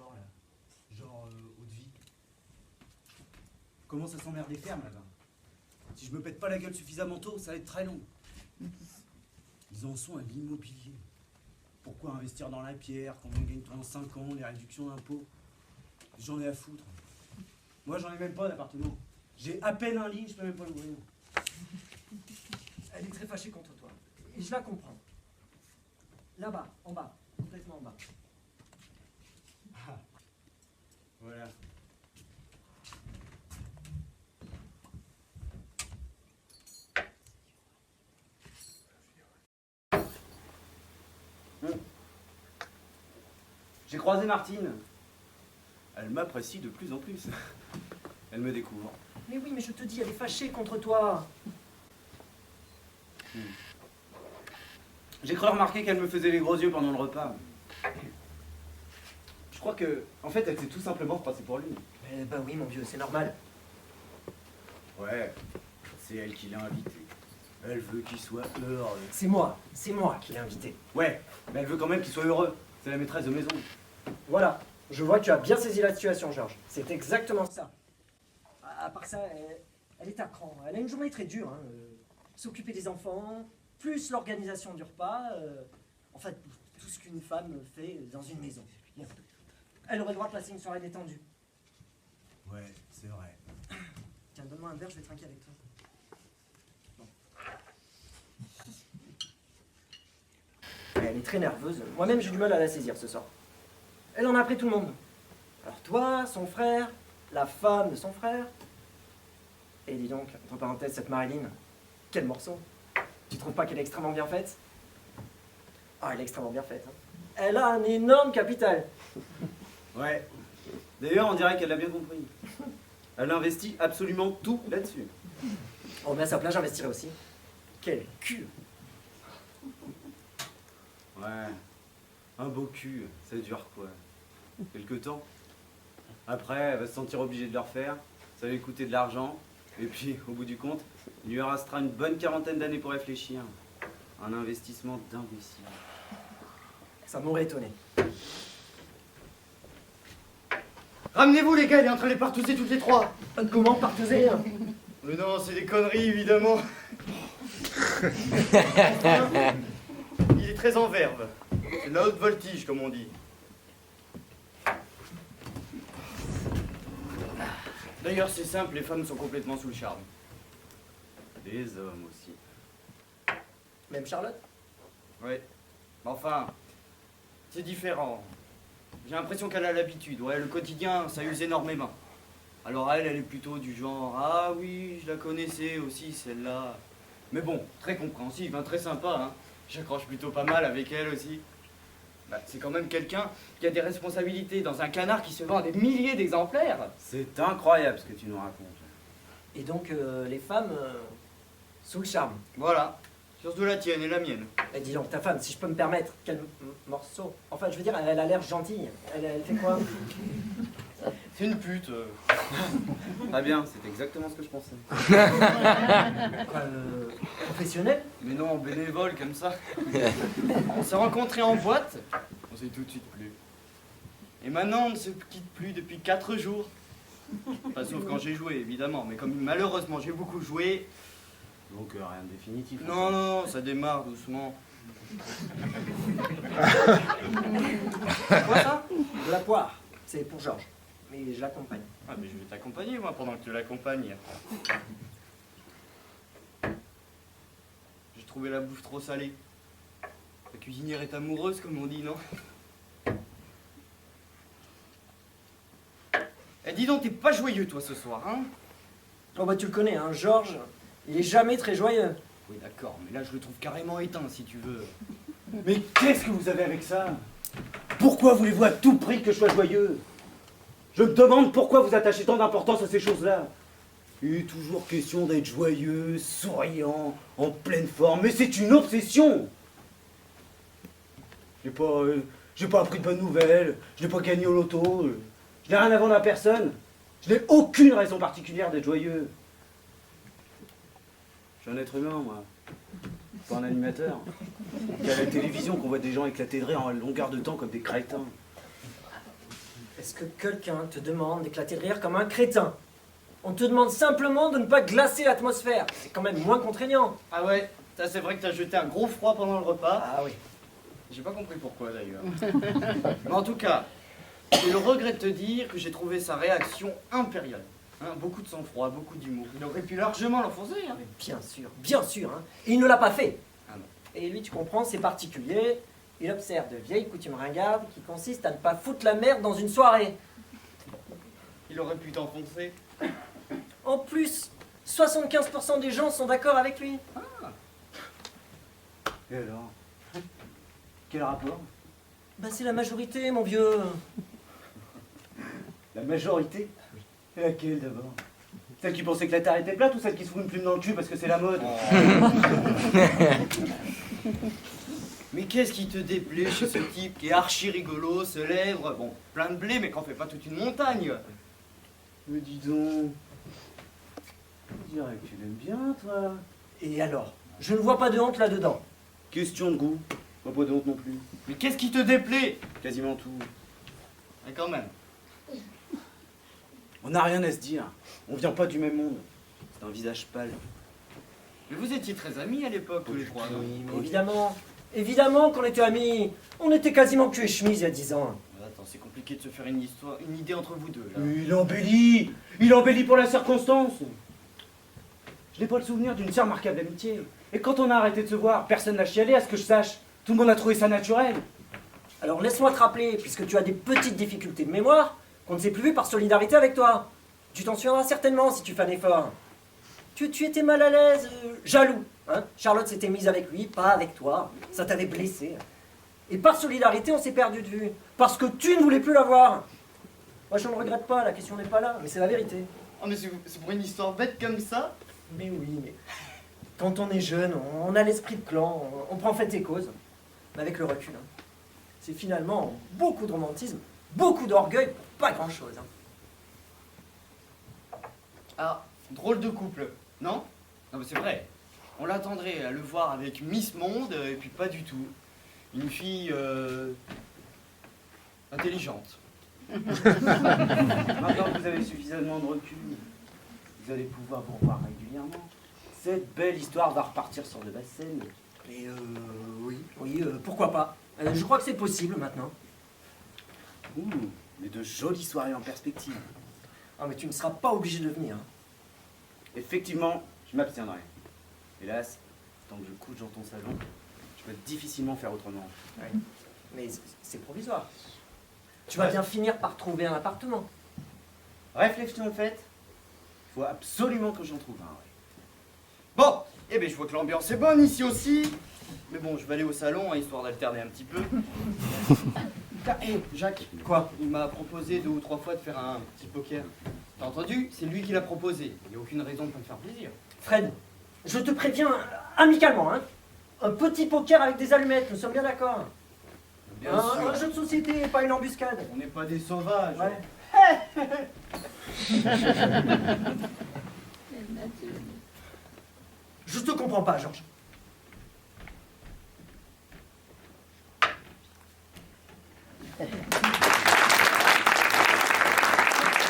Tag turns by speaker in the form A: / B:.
A: fort là. Genre eau de vie. Comment ça s'emmerde les fermes là-bas? Si je me pète pas la gueule suffisamment tôt, ça va être très long. Ils en sont à l'immobilier. Pourquoi investir dans la pierre, quand on gagne pendant 5 ans, les réductions d'impôts? J'en ai à foutre. Moi j'en ai même pas d'appartement. J'ai à peine un lit, je peux même pas l'ouvrir.
B: Elle est très fâchée contre toi. Et je la comprends. Là-bas, en bas, complètement en bas.
A: Ah. Voilà. J'ai croisé Martine. Elle m'apprécie de plus en plus. Elle me découvre.
B: Mais oui, mais je te dis, elle est fâchée contre toi.
A: J'ai cru remarquer qu'elle me faisait les gros yeux pendant le repas. Je crois que, en fait, elle s'est tout simplement passée pour lui.
B: Mais bah oui, mon vieux, c'est normal.
A: Ouais, c'est elle qui l'a invité. Elle veut qu'il soit heureux.
B: C'est moi qui l'ai invité.
A: Ouais, mais elle veut quand même qu'il soit heureux. C'est la maîtresse de maison.
B: Voilà, je vois que tu as bien saisi la situation, Georges. C'est exactement ça. À part ça, elle est à cran. Elle a une journée très dure. Hein. S'occuper des enfants, plus l'organisation du repas. En fait, tout ce qu'une femme fait dans une maison. Bon. Elle aurait le droit de passer une soirée détendue.
A: Ouais, c'est vrai.
B: Tiens, donne-moi un verre, je vais trinquer avec toi. Bon. Elle est très nerveuse. Moi-même, j'ai du mal à la saisir ce soir. Elle en a pris tout le monde. Alors toi, son frère, la femme de son frère. Et dis donc, entre parenthèses, cette Marilyn, quel morceau. Tu trouves pas qu'elle est extrêmement bien faite? Ah, elle est extrêmement bien faite. Hein. Elle a un énorme capital.
A: Ouais. D'ailleurs, on dirait qu'elle l'a bien compris. Elle investit absolument tout là-dessus.
B: Oh, mais à sa place, j'investirais aussi. Quel cul.
A: Ouais. Un beau cul, ça dure quoi? Quelque temps. Après, elle va se sentir obligée de le refaire. Ça va lui coûter de l'argent. Et puis, au bout du compte, il lui restera une bonne quarantaine d'années pour réfléchir. Un investissement d'imbécile.
B: Ça m'aurait étonné.
C: Ramenez-vous les gars, il est en train de les partouzer toutes les trois.
B: Comment partouzer?
C: Mais non, c'est des conneries évidemment. Il est très en verve. C'est de la haute voltige comme on dit. D'ailleurs c'est simple, les femmes sont complètement sous le charme.
A: Des hommes aussi.
B: Même Charlotte?
C: Oui. Mais enfin, c'est différent. J'ai l'impression qu'elle a l'habitude. Ouais, le quotidien, ça use énormément. Alors elle est plutôt du genre, ah oui, je la connaissais aussi celle-là. Mais bon, très compréhensive, hein, très sympa. Hein. J'accroche plutôt pas mal avec elle aussi. Bah, c'est quand même quelqu'un qui a des responsabilités dans un canard qui se vend à des milliers d'exemplaires.
A: C'est incroyable ce que tu nous racontes.
B: Et donc, les femmes, sous le charme.
C: Voilà. Surtout la tienne et la mienne.
B: Et dis donc, ta femme, si je peux me permettre, quel morceau. Enfin, je veux dire, elle a l'air gentille. Elle fait quoi?
C: C'est une pute.
A: Très bien, c'est exactement ce que je pensais.
B: Professionnel?
C: Mais non, bénévole comme ça. On s'est rencontrés en boîte, on s'est tout de suite plu. Et maintenant, on ne se quitte plus depuis 4 jours. Pas sauf quand j'ai joué, évidemment. Mais comme malheureusement j'ai beaucoup joué...
A: Donc rien de définitif.
C: Non, non, ça démarre doucement.
B: Quoi ça? De la poire. C'est pour Georges. Mais je l'accompagne.
C: Ah, mais je vais t'accompagner, moi, pendant que tu l'accompagnes. J'ai trouvé la bouffe trop salée. La cuisinière est amoureuse, comme on dit, non? Eh, dis donc, t'es pas joyeux, toi, ce soir, hein?
B: Oh bah tu le connais, hein, Georges, il est jamais très joyeux.
C: Oui, d'accord, mais là, je le trouve carrément éteint, si tu veux.
A: Mais qu'est-ce que vous avez avec ça? Pourquoi voulez-vous à tout prix que je sois joyeux? Je me demande pourquoi vous attachez tant d'importance à ces choses-là. Il est toujours question d'être joyeux, souriant, en pleine forme, mais c'est une obsession. J'ai pas appris de bonnes nouvelles, je n'ai pas gagné au loto, je n'ai rien à vendre à personne. Je n'ai aucune raison particulière d'être joyeux. Je suis un être humain, moi. Pas un animateur. C'est à la télévision qu'on voit des gens éclater de rire en longueur de temps comme des crétins.
B: Est-ce que quelqu'un te demande d'éclater de rire comme un crétin? On te demande simplement de ne pas glacer l'atmosphère. C'est quand même moins contraignant.
C: Ah ouais, ça c'est vrai que t'as jeté un gros froid pendant le repas.
B: Ah oui.
C: J'ai pas compris pourquoi d'ailleurs. Mais en tout cas, j'ai le regret de te dire que j'ai trouvé sa réaction impériale. Hein, beaucoup de sang-froid, beaucoup d'humour. Il aurait pu largement l'enfoncer. Hein.
B: Mais bien sûr. Hein. Et il ne l'a pas fait.
C: Ah non.
B: Et lui, tu comprends, c'est particulier. Il observe de vieilles coutumes ringardes qui consistent à ne pas foutre la merde dans une soirée.
C: Il aurait pu t'enfoncer.
B: En plus, 75% des gens sont d'accord avec lui.
A: Et alors? Quel rapport?
B: Bah c'est la majorité, mon vieux.
A: La majorité? Et laquelle d'abord? Celle qui pensait que la Terre était plate ou celle qui se fout une plume dans le cul parce que c'est la mode?
C: Mais qu'est-ce qui te déplaît chez ce type qui est archi rigolo, célèbre, bon, plein de blé, mais qu'en fait pas toute une montagne?
A: Mais dis donc, je dirais que tu l'aimes bien, toi.
B: Et alors? Je ne vois pas de honte là-dedans.
A: Question de goût, pas de honte non plus.
C: Mais qu'est-ce qui te déplaît?
A: Quasiment tout.
C: Mais quand même.
A: On n'a rien à se dire, on vient pas du même monde. C'est un visage pâle.
C: Mais vous étiez très amis à l'époque, tous les trois, non?
B: Oui, mais évidemment qu'on était amis. On était quasiment cul et chemise il y a 10 ans.
C: Attends, c'est compliqué de se faire une idée entre vous deux, là.
A: Il embellit pour la circonstance. Je n'ai pas le souvenir d'une si remarquable amitié. Et quand on a arrêté de se voir, personne n'a chialé à ce que je sache. Tout le monde a trouvé ça naturel.
B: Alors laisse-moi te rappeler, puisque tu as des petites difficultés de mémoire, qu'on ne s'est plus vu par solidarité avec toi. Tu t'en souviendras certainement si tu fais un effort. Tu étais mal à l'aise, jaloux. Hein. Charlotte s'était mise avec lui, pas avec toi. Ça t'avait blessé. Et par solidarité, on s'est perdu de vue. Parce que tu ne voulais plus la voir. Moi, je ne regrette pas, la question n'est pas là, mais c'est la vérité.
C: Oh, mais c'est pour une histoire bête comme ça?
B: Mais oui, mais quand on est jeune, on a l'esprit de clan, on prend fait et cause. Mais avec le recul, hein, c'est finalement beaucoup de romantisme, beaucoup d'orgueil pour pas grand-chose. Hein.
C: Ah, drôle de couple, non? Non, mais c'est vrai. On l'attendrait à le voir avec Miss Monde, et puis pas du tout. Une fille intelligente.
A: Maintenant que vous avez suffisamment de recul, vous allez pouvoir vous revoir régulièrement. Cette belle histoire va repartir sur de basses scènes.
B: Mais oui, pourquoi pas. Je crois que c'est possible maintenant.
A: Mais de jolies soirées en perspective.
B: Ah, mais tu ne seras pas obligé de venir. Hein.
A: Effectivement, je m'abstiendrai. Hélas, tant que je couche dans ton salon, je peux difficilement faire autrement.
B: Oui. Mais c'est provisoire. Tu vas bien finir par trouver un appartement.
A: Réflexion faite, il faut absolument que j'en trouve un. Ouais.
C: Bon, eh bien je vois que l'ambiance est bonne ici aussi. Mais bon, je vais aller au salon, hein, histoire d'alterner un petit peu. Hé, Jacques,
B: Quoi?
C: il m'a proposé 2 ou 3 fois de faire un petit poker. T'as entendu? C'est lui qui l'a proposé. Il n'y a aucune raison de pas me faire plaisir.
B: Fred, je te préviens amicalement, hein. Un petit poker avec des allumettes, nous sommes bien d'accord.
C: Bien sûr.
B: Un jeu de société, pas une embuscade.
C: On n'est pas des sauvages.
B: Ouais. Je te comprends pas, Georges.